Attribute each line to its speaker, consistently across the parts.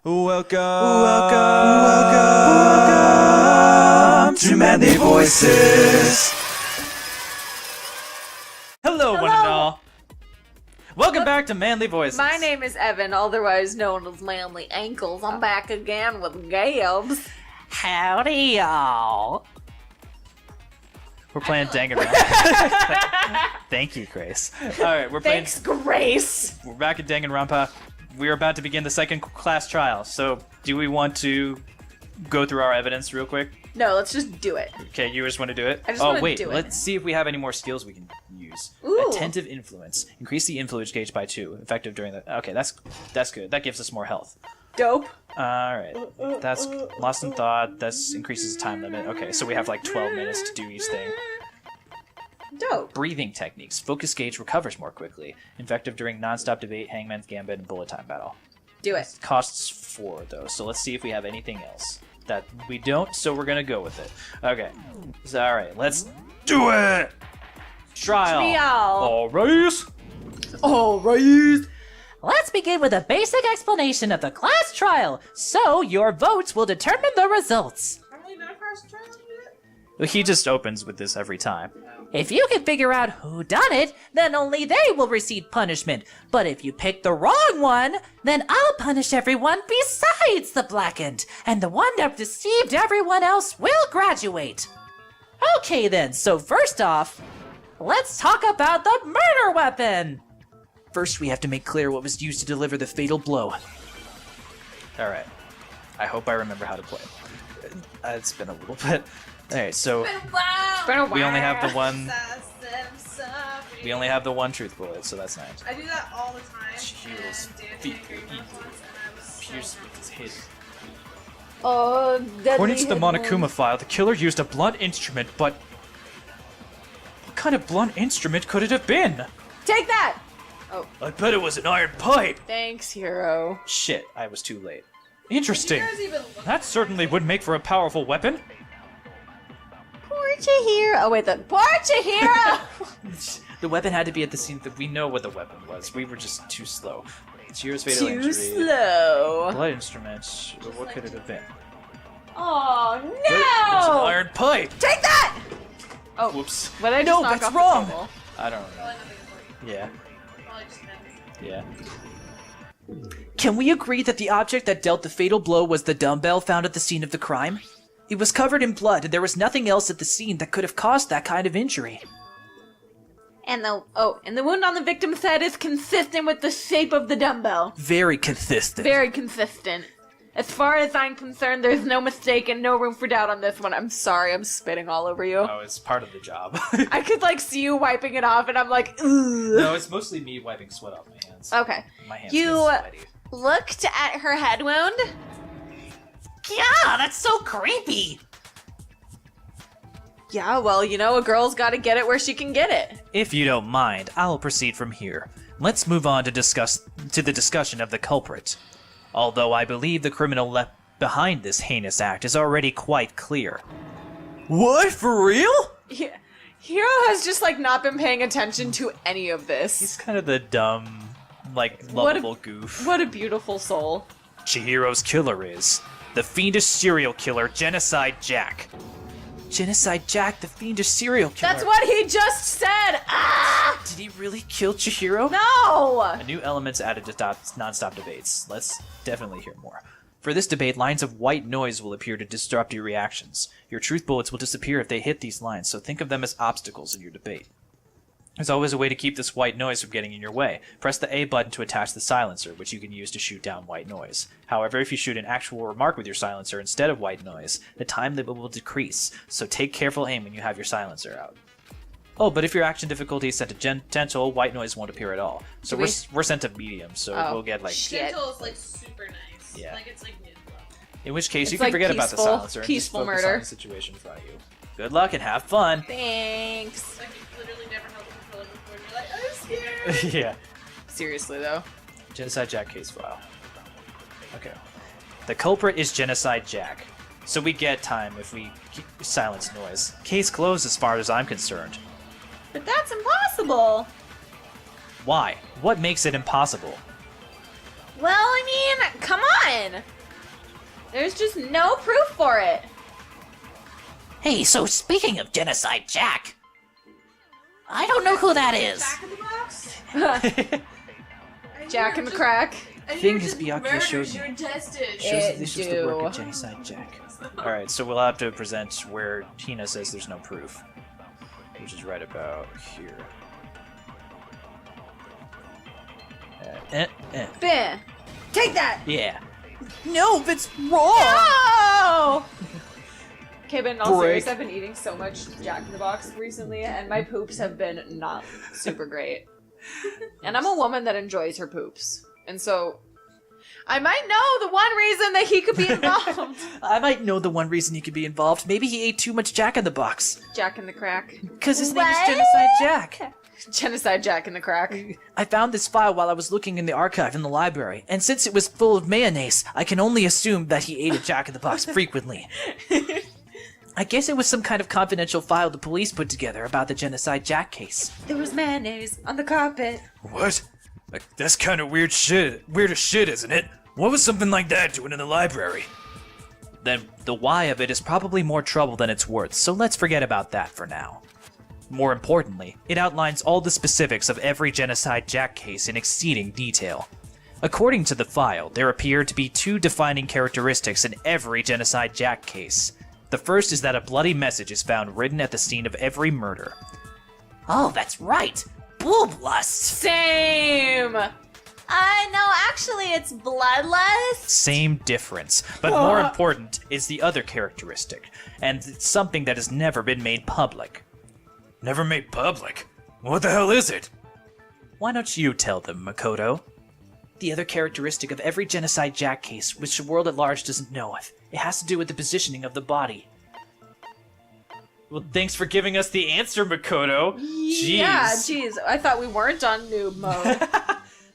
Speaker 1: Welcome to Manly Voices.
Speaker 2: Hello, one and all. Welcome back to Manly Voices.
Speaker 3: My name is Evan, otherwise known as Manly Ankles. I'm back again with Gabs.
Speaker 2: Howdy, y'all. We're playing Danganronpa. Thank you, Grace. All right,
Speaker 3: Thanks, Grace.
Speaker 2: We're back at Danganronpa. We're about to begin the second class trial. So, do we want to go through our evidence real quick?
Speaker 3: No, let's just do it.
Speaker 2: Okay, you just want to do it?
Speaker 3: I just want to do it.
Speaker 2: Let's see if we have any more skills we can use.
Speaker 3: Ooh.
Speaker 2: Attentive influence. Increase the influence gauge by 2. Effective during the... Okay, that's good. That gives us more health.
Speaker 3: Dope.
Speaker 2: Alright. That's lost in thought. That increases the time limit. Okay, so we have like 12 minutes to do each thing.
Speaker 3: Dope.
Speaker 2: Breathing techniques. Focus gauge recovers more quickly. Effective during non-stop debate, hangman's gambit, and bullet time battle.
Speaker 3: Do it.
Speaker 2: Costs 4 though, so let's see if we have anything else. That we don't, so we're gonna go with it. Okay. So, alright, let's do it! Trial!
Speaker 3: Alright.
Speaker 4: Let's begin with a basic explanation of the class trial, so your votes will determine the results.
Speaker 3: Are we not class trial yet?
Speaker 2: He just opens with this every time.
Speaker 4: If you can figure out who done it, then only they will receive punishment. But if you pick the wrong one, then I'll punish everyone besides the blackened, and the one that deceived everyone else will graduate. Okay then, so first off, let's talk about the murder weapon.
Speaker 2: First, we have to make clear what was used to deliver the fatal blow. Alright. I hope I remember how to play. It's been a little bit. Alright, so we only have the one. We only have the one truth bullet, so that's nice.
Speaker 3: I do that all the time.
Speaker 2: Chihiro's feet pierced with his head. According to the Monokuma file, the killer used a blunt instrument, but what kind of blunt instrument could it have been?
Speaker 3: Take that! Oh.
Speaker 2: I bet it was an iron pipe.
Speaker 3: Thanks, hero.
Speaker 2: Shit, I was too late. Interesting. That certainly would make for a powerful weapon.
Speaker 3: Poor Chihiro. Oh, wait, poor Chihiro!
Speaker 2: The weapon had to be at the scene that we know what the weapon was. We were just too slow. Chihiro's fatal
Speaker 3: Too
Speaker 2: injury.
Speaker 3: slow.
Speaker 2: Blood instrument. What could it have been?
Speaker 3: Oh,
Speaker 2: It was an
Speaker 3: no!
Speaker 2: iron pipe.
Speaker 3: Take that! Oh,
Speaker 2: Whoops.
Speaker 3: but I just
Speaker 2: No,
Speaker 3: knocked
Speaker 2: that's
Speaker 3: off the
Speaker 2: wrong.
Speaker 3: table.
Speaker 2: I don't know. Yeah. Yeah.
Speaker 4: Can we agree that the object that dealt the fatal blow was the dumbbell found at the scene of the crime? It was covered in blood, and there was nothing else at the scene that could have caused that kind of injury.
Speaker 3: And the wound on the victim's head is consistent with the shape of the dumbbell.
Speaker 4: Very consistent.
Speaker 3: Very consistent. As far as I'm concerned, there's no mistake and no room for doubt on this one. I'm sorry, I'm spitting all over you.
Speaker 2: Oh, it's part of the job.
Speaker 3: I could, see you wiping it off, and I'm like, ugh.
Speaker 2: No, it's mostly me wiping sweat off my hands.
Speaker 3: Okay.
Speaker 2: My hands
Speaker 3: You
Speaker 2: get sweaty.
Speaker 3: looked at her head wound?
Speaker 4: Yeah, that's so creepy.
Speaker 3: Yeah, well, a girl's gotta get it where she can get it.
Speaker 2: If you don't mind, I'll proceed from here. Let's move on to the discussion of the culprit. Although I believe the criminal left behind this heinous act is already quite clear.
Speaker 4: What, for real?
Speaker 3: Yeah. Hiro has just, not been paying attention to any of this.
Speaker 2: He's kind of the dumb, lovable goof.
Speaker 3: What a beautiful soul.
Speaker 2: Chihiro's killer is the fiendish serial killer Genocide Jack.
Speaker 4: Genocide Jack, the fiendish serial killer.
Speaker 3: That's what he just said! Ah!
Speaker 4: Did he really kill Chihiro?
Speaker 3: No!
Speaker 2: A new element's added to non-stop debates. Let's definitely hear more. For this debate, lines of white noise will appear to disrupt your reactions. Your truth bullets will disappear if they hit these lines, so think of them as obstacles in your debate. There's always a way to keep this white noise from getting in your way. Press the A button to attach the silencer, which you can use to shoot down white noise. However, if you shoot an actual remark with your silencer instead of white noise, the time limit will decrease, so take careful aim when you have your silencer out. Oh, but if your action difficulty is set to gentle, white noise won't appear at all. So we're sent to medium, so we'll get
Speaker 3: Shit.
Speaker 5: Gentle is super nice.
Speaker 2: Yeah.
Speaker 5: It's mid-low.
Speaker 2: in which case
Speaker 3: It's
Speaker 2: you can forget about the
Speaker 3: peaceful-
Speaker 2: silencer and
Speaker 3: peaceful
Speaker 2: just focus
Speaker 3: murder.
Speaker 2: on the situation in front of you. Good luck and have fun.
Speaker 3: Thanks.
Speaker 5: You've literally never held the controller before and you're like, I'm scared.
Speaker 2: Yeah.
Speaker 3: Seriously, though.
Speaker 2: Genocide Jack case file. Okay. The culprit is Genocide Jack. So we get time if we silence noise. Case closed as far as I'm concerned.
Speaker 3: But that's impossible!
Speaker 2: Why? What makes it impossible?
Speaker 3: Well, I mean, come on! There's just no proof for it.
Speaker 4: Hey, so speaking of Genocide Jack, I don't know who that is.
Speaker 5: Back in the box?
Speaker 3: Jack in the crack.
Speaker 2: Thing is, Byakuya shows
Speaker 5: your
Speaker 2: me.
Speaker 5: intestines.
Speaker 2: This is the work
Speaker 3: do.
Speaker 2: of Genocide Jack. Alright, so we'll have to present where Hina says there's no proof. Which is right about here.
Speaker 3: Ben, take that!
Speaker 2: Yeah. No, that's wrong!
Speaker 3: Oh! Okay, but in all
Speaker 2: Break.
Speaker 3: seriousness, I've been eating so much Jack in the Box recently, and my poops have been not super great. And I'm a woman that enjoys her poops. And so, I might know the one reason that he could be involved.
Speaker 2: I might know the one reason he could be involved. Maybe he ate too much Jack in the Box.
Speaker 3: Jack in the Crack.
Speaker 2: Because his name is
Speaker 3: What?
Speaker 2: Genocide Jack.
Speaker 3: Genocide Jack in the Crack.
Speaker 2: I found this file while I was looking in the archive in the library, and since it was full of mayonnaise, I can only assume that he ate a Jack in the Box frequently. I guess it was some kind of confidential file the police put together about the Genocide Jack case.
Speaker 3: There was mayonnaise on the carpet.
Speaker 1: What? That's kind of weird shit. Weird as shit, isn't it? What was something like that doing in the library?
Speaker 2: Then the why of it is probably more trouble than it's worth, so let's forget about that for now. More importantly, it outlines all the specifics of every Genocide Jack case in exceeding detail. According to the file, there appear to be two defining characteristics in every Genocide Jack case. The first is that a bloody message is found written at the scene of every murder.
Speaker 4: Oh, that's right. Boob lust.
Speaker 3: Same! No, actually, it's bloodlust.
Speaker 2: Same difference, but more important is the other characteristic, and it's something that has never been made public.
Speaker 1: Never made public. What the hell is it?
Speaker 2: Why don't you tell them, Makoto? The other characteristic of every Genocide Jack case, which the world at large doesn't know of, it has to do with the positioning of the body. Well, thanks for giving us the answer, Makoto. Jeez.
Speaker 3: Yeah, jeez. I thought we weren't on noob mode.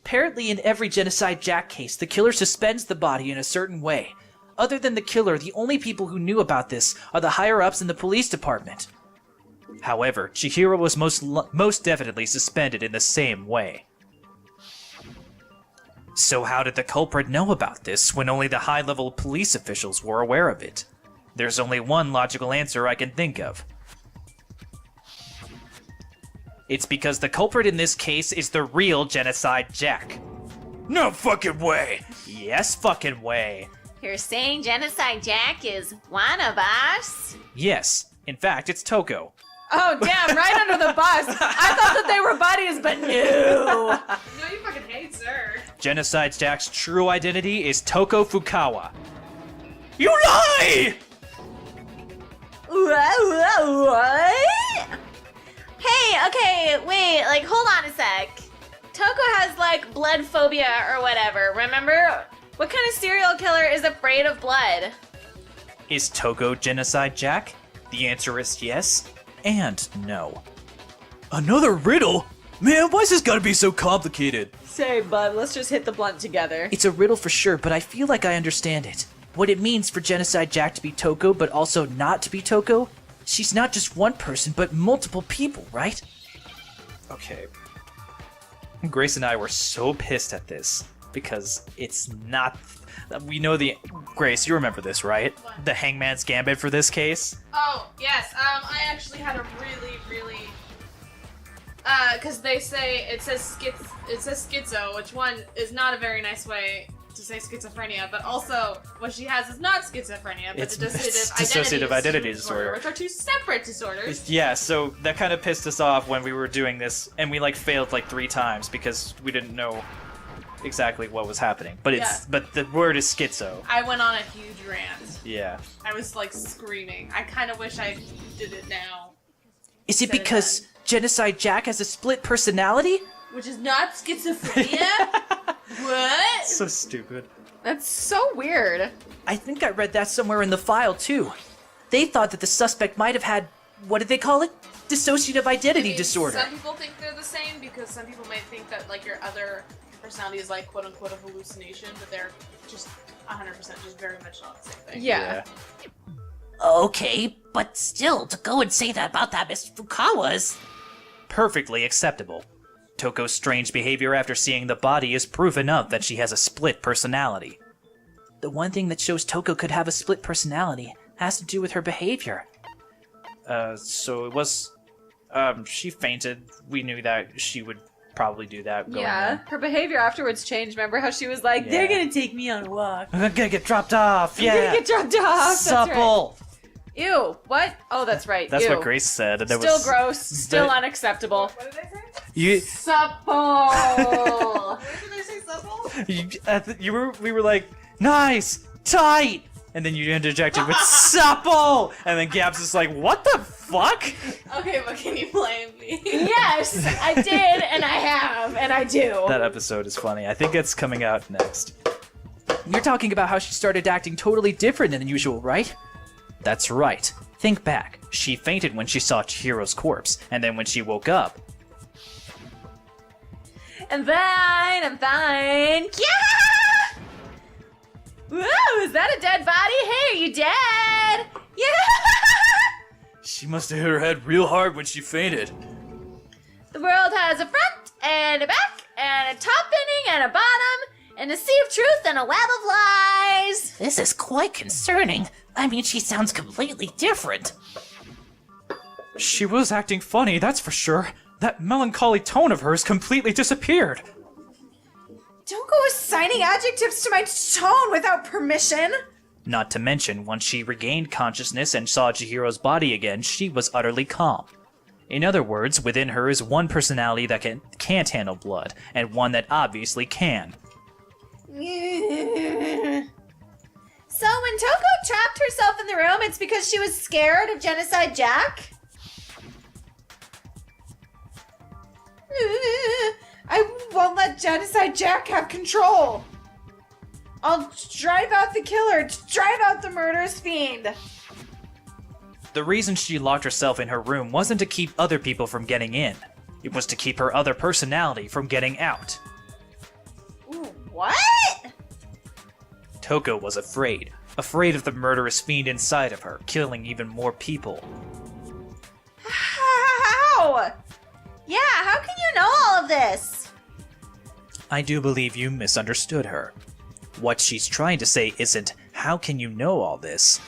Speaker 2: Apparently, in every Genocide Jack case, the killer suspends the body in a certain way. Other than the killer, the only people who knew about this are the higher-ups in the police department. However, Chihiro was most definitely suspended in the same way. So how did the culprit know about this when only the high-level police officials were aware of it? There's only one logical answer I can think of. It's because the culprit in this case is the real Genocide Jack.
Speaker 1: No fucking way.
Speaker 2: Yes, fucking way.
Speaker 3: You're saying Genocide Jack is one of us?
Speaker 2: Yes. In fact, it's Toko.
Speaker 3: Oh, damn, right under the bus. I thought that they were buddies, but no.
Speaker 5: No, you fucking hate, sir.
Speaker 2: Genocide Jack's true identity is Toko Fukawa.
Speaker 1: You lie!
Speaker 3: What? Hey, okay, wait, like, hold on a sec. Toko has, like, blood phobia or whatever, remember? What kind of serial killer is afraid of blood?
Speaker 2: Is Toko Genocide Jack? The answer is yes and no.
Speaker 1: Another riddle? Man, why's this gotta be so complicated?
Speaker 3: Say, bud, let's just hit the blunt together.
Speaker 2: It's a riddle for sure, but I feel like I understand it. What it means for Genocide Jack to be Toko, but also not to be Toko? She's not just one person, but multiple people, right? Okay. Grace and I were so pissed at this, because it's not... We know the... Grace, you remember this, right?
Speaker 5: What?
Speaker 2: The Hangman's Gambit for this case?
Speaker 5: Oh, yes. I actually had a really, because they say, it says schizo, which one is not a very nice way to say schizophrenia, but also what she has is not schizophrenia, but
Speaker 2: It's
Speaker 5: dissociative identity
Speaker 2: disorder.
Speaker 5: which are two separate disorders.
Speaker 2: Yeah, so that kind of pissed us off when we were doing this, and we like failed like 3 times because we didn't know exactly what was happening. But
Speaker 5: Yeah.
Speaker 2: but the word is schizo.
Speaker 5: I went on a huge rant.
Speaker 2: Yeah.
Speaker 5: I was like screaming. I kind of wish I did it now,
Speaker 2: Is it
Speaker 5: Said it
Speaker 2: because Genocide Jack has a split personality?
Speaker 5: which is not schizophrenia. What?
Speaker 2: So stupid.
Speaker 3: That's so weird.
Speaker 2: I think I read that somewhere in the file too. They thought that the suspect might have had, what did they call it? Dissociative identity
Speaker 5: I mean,
Speaker 2: disorder.
Speaker 5: Some people think they're the same because some people might think that like your other personality is like quote unquote a hallucination, but they're just 100% just very much not the same thing.
Speaker 3: Yeah.
Speaker 4: Okay, but still, to go and say that about that Miss Fukawa's...
Speaker 2: Perfectly acceptable. Toko's strange behavior after seeing the body is proof enough that she has a split personality.
Speaker 4: The one thing that shows Toko could have a split personality has to do with her behavior.
Speaker 2: So it was... she fainted. We knew that she would probably do that.
Speaker 3: Yeah, her behavior afterwards changed. Remember how she was like, they're gonna take me on a walk.
Speaker 2: I'm gonna get dropped off,
Speaker 3: I'm gonna get dropped off.
Speaker 2: Supple!
Speaker 3: That's right. Ew, what? Oh, that's right.
Speaker 2: That's
Speaker 3: Ew.
Speaker 2: what Grace said. And there
Speaker 3: Still
Speaker 2: was,
Speaker 3: gross. Still unacceptable.
Speaker 5: What did I say?
Speaker 2: You,
Speaker 3: Supple.
Speaker 5: What did I say, supple?
Speaker 2: we were like, nice, tight, and then you interjected with supple, and then Gabs is like, what the fuck?
Speaker 5: Okay, but can you blame me?
Speaker 3: Yes, I did, and I have, and I do.
Speaker 2: That episode is funny. I think it's coming out next.
Speaker 4: You're talking about how she started acting totally different than usual, right?
Speaker 2: That's right. Think back. She fainted when she saw Chihiro's corpse, and then when she woke up,
Speaker 3: I'm fine. Yeah! Whoa, is that a dead body? Hey, are you dead? Yeah!
Speaker 1: She must have hit her head real hard when she fainted.
Speaker 3: The world has a front and a back and a top ending and a bottom and a sea of truth and a web of lies.
Speaker 4: This is quite concerning. I mean, she sounds completely different.
Speaker 2: she was acting funny, that's for sure. That melancholy tone of hers completely disappeared.
Speaker 3: Don't go assigning adjectives to my tone without permission.
Speaker 2: Not to mention, once she regained consciousness and saw Chihiro's body again, she was utterly calm. In other words, within her is one personality that can't handle blood, and one that obviously can.
Speaker 3: So when Toko trapped herself in the room, it's because she was scared of Genocide Jack? I won't let Genocide Jack have control. I'll drive out the killer, drive out the murderous fiend.
Speaker 2: The reason she locked herself in her room wasn't to keep other people from getting in. It was to keep her other personality from getting out.
Speaker 3: Ooh, what?
Speaker 2: Toko was afraid. Afraid of the murderous fiend inside of her, killing even more people.
Speaker 3: How? Yeah, how can you know all of this?
Speaker 2: I do believe you misunderstood her. What she's trying to say isn't, how can you know all this?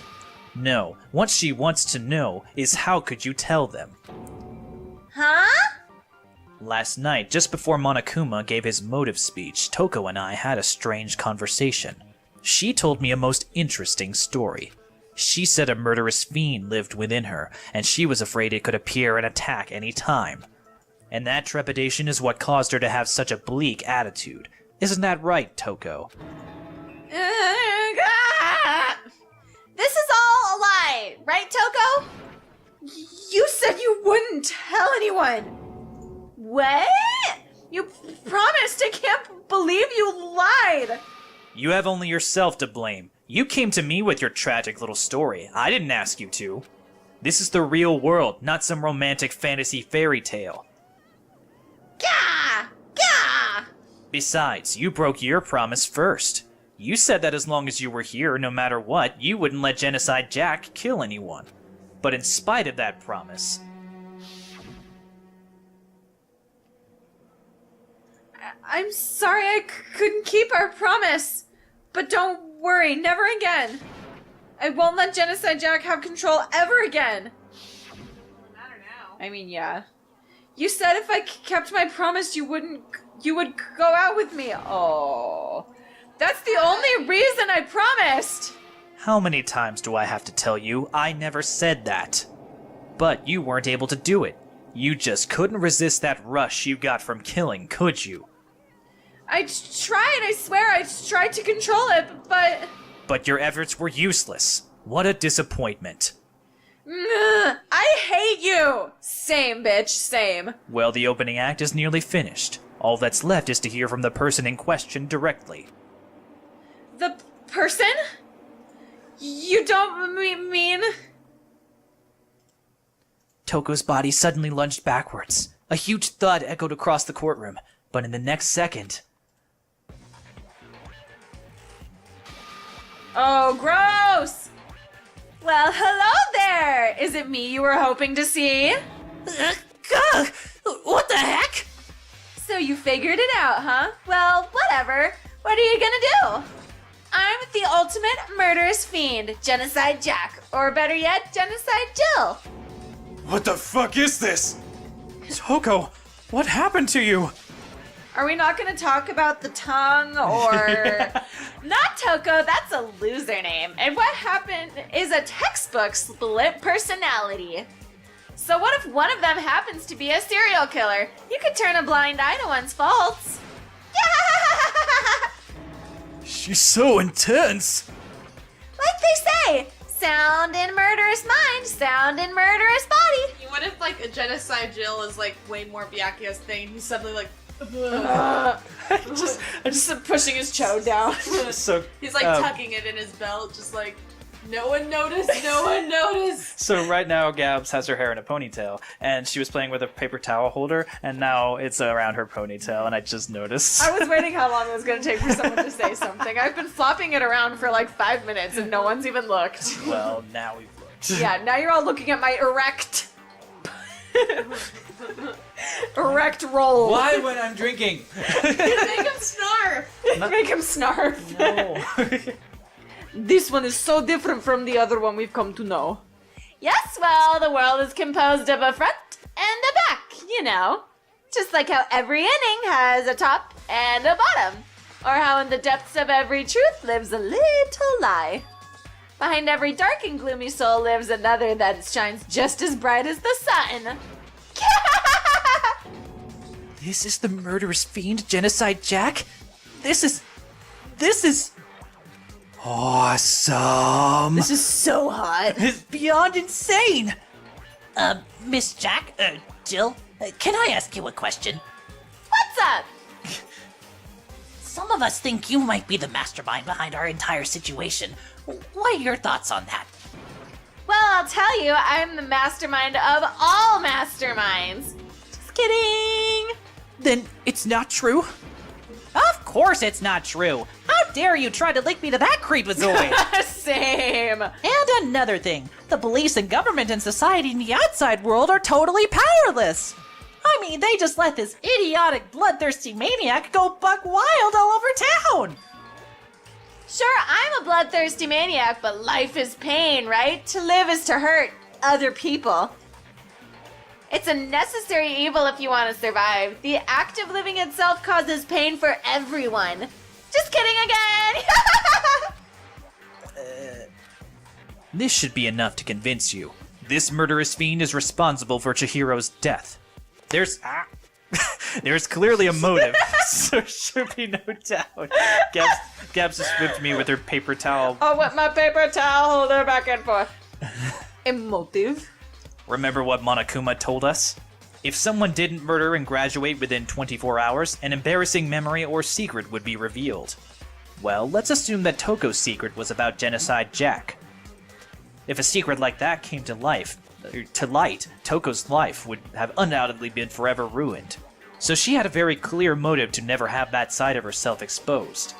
Speaker 2: No, what she wants to know is how could you tell them?
Speaker 3: Huh?
Speaker 2: Last night, just before Monokuma gave his motive speech, Toko and I had a strange conversation. She told me a most interesting story. She said a murderous fiend lived within her, and she was afraid it could appear and attack any time. And that trepidation is what caused her to have such a bleak attitude. Isn't that right, Toko?
Speaker 3: This is all a lie, right, Toko? You said you wouldn't tell anyone. What? You promised. I can't believe you lied.
Speaker 2: You have only yourself to blame. You came to me with your tragic little story. I didn't ask you to. This is the real world, not some romantic fantasy fairy tale.
Speaker 3: Gah! Gah!
Speaker 2: Besides, you broke your promise first. You said that as long as you were here, no matter what, you wouldn't let Genocide Jack kill anyone. But in spite of that promise...
Speaker 3: I'm sorry I couldn't keep our promise. But don't worry, never again. I won't let Genocide Jack have control ever again.
Speaker 5: Doesn't matter now.
Speaker 3: I mean, yeah. You said if I kept my promise, you would go out with me. Oh. That's the only reason I promised.
Speaker 2: How many times do I have to tell you I never said that? But you weren't able to do it. You just couldn't resist that rush you got from killing, could you?
Speaker 3: I tried, I swear, I tried to control it, but...
Speaker 2: But your efforts were useless. What a disappointment.
Speaker 3: I hate you! Same, bitch, same.
Speaker 2: Well, the opening act is nearly finished. All that's left is to hear from the person in question directly.
Speaker 3: The person? You don't mean...
Speaker 2: Toko's body suddenly lunged backwards. A huge thud echoed across the courtroom, but in the next second...
Speaker 3: Oh, gross! Well, hello there! Is it me you were hoping to see?
Speaker 4: What the heck?
Speaker 3: So you figured it out, huh? Well, whatever. What are you gonna do? I'm the ultimate murderous fiend, Genocide Jack. Or better yet, Genocide Jill.
Speaker 1: What the fuck is this? Toko, what happened to you?
Speaker 3: Are we not gonna talk about the tongue or... Not Toko, that's a loser name. And what happened is a textbook split personality. So what if one of them happens to be a serial killer? You could turn a blind eye to one's faults.
Speaker 1: She's so intense.
Speaker 3: Like they say, sound in murderous mind, sound in murderous body.
Speaker 5: What if like a genocide Jill is like way more Byakuya's thing? He's suddenly like,
Speaker 3: Just pushing his chode down.
Speaker 2: So
Speaker 5: he's like tucking it in his belt, just like, no one noticed, no one noticed.
Speaker 2: So right now, Gabs has her hair in a ponytail, and she was playing with a paper towel holder, and now it's around her ponytail, and I just noticed.
Speaker 3: I was waiting how long it was going to take for someone to say something. I've been flopping it around for like 5 minutes and no one's even looked.
Speaker 2: Well, now we've looked.
Speaker 3: Yeah, now you're all looking at my erect roll.
Speaker 2: Why when I'm drinking?
Speaker 5: Make him snarf.
Speaker 3: Make him snarf.
Speaker 2: No.
Speaker 3: This one is so different from the other one we've come to know. Yes, well, the world is composed of a front and a back, you know. Just like how every inning has a top and a bottom. Or how in the depths of every truth lives a little lie. Behind every dark and gloomy soul lives another that shines just as bright as the sun.
Speaker 2: This is the murderous fiend, Genocide Jack? This is... awesome!
Speaker 3: This is so hot.
Speaker 2: It's beyond insane!
Speaker 4: Miss Jack, Jill, can I ask you a question?
Speaker 3: What's up?
Speaker 4: Some of us think you might be the mastermind behind our entire situation. What are your thoughts on that?
Speaker 3: Well, I'll tell you, I'm the mastermind of all masterminds. Just kidding.
Speaker 2: Then it's not true?
Speaker 4: Of course it's not true. How dare you try to link me to that creepazoid?
Speaker 3: Same.
Speaker 4: And another thing, the police and government and society in the outside world are totally powerless. I mean, they just let this idiotic, bloodthirsty maniac go buck wild all over town.
Speaker 3: Sure, I'm a bloodthirsty maniac, but life is pain, right? To live is to hurt other people. It's a necessary evil if you want to survive. The act of living itself causes pain for everyone. Just kidding again!
Speaker 2: This should be enough to convince you. This murderous fiend is responsible for Chihiro's death. There's clearly a motive, so there should be no doubt. Gabs just whipped me with her paper towel.
Speaker 3: I'll whip my paper towel holder back and forth. A motive?
Speaker 2: Remember what Monokuma told us? If someone didn't murder and graduate within 24 hours, an embarrassing memory or secret would be revealed. Well, let's assume that Toko's secret was about Genocide Jack. If a secret like that came to light, Toko's life would have undoubtedly been forever ruined. So she had a very clear motive to never have that side of herself exposed.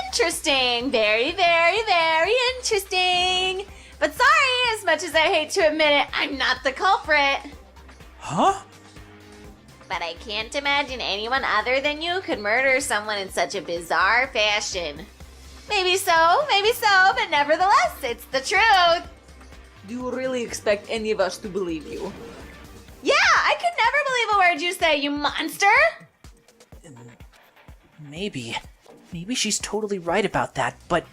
Speaker 3: Interesting. Very, very, very interesting. But sorry, as much as I hate to admit it, I'm not the culprit.
Speaker 2: Huh?
Speaker 3: But I can't imagine anyone other than you could murder someone in such a bizarre fashion. Maybe so, but nevertheless, it's the truth. Do you really expect any of us to believe you? Yeah, I could never believe a word you say, you monster!
Speaker 2: Maybe she's totally right about that, but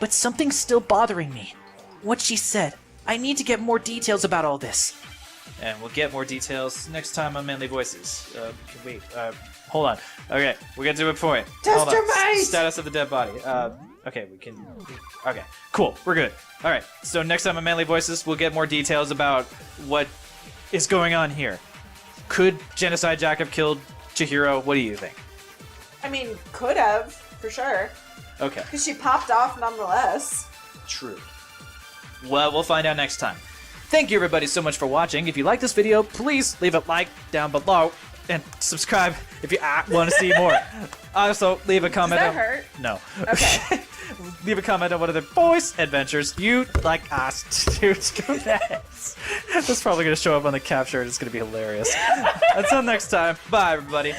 Speaker 2: something's still bothering me. What she said. I need to get more details about all this. And we'll get more details next time on Manly Voices. Wait, hold on. Okay, we get to a point.
Speaker 3: Test your might!
Speaker 2: Status of the dead body. Okay, we can... Okay, cool, we're good. Alright, so next time on Manly Voices, we'll get more details about what is going on here. Could Genocide Jack have killed Chihiro? What do you think?
Speaker 3: I mean, could have, for sure.
Speaker 2: Okay.
Speaker 3: Because she popped off nonetheless.
Speaker 2: True. Well, we'll find out next time. Thank you everybody so much for watching. If you like this video, please leave a like down below and subscribe if you want to see more. Also, leave a comment.
Speaker 3: Does that hurt?
Speaker 2: No.
Speaker 3: Okay.
Speaker 2: Leave a comment on one of the voice adventures you'd like us to do next. That's probably going to show up on the capture and it's going to be hilarious. Until next time, bye everybody.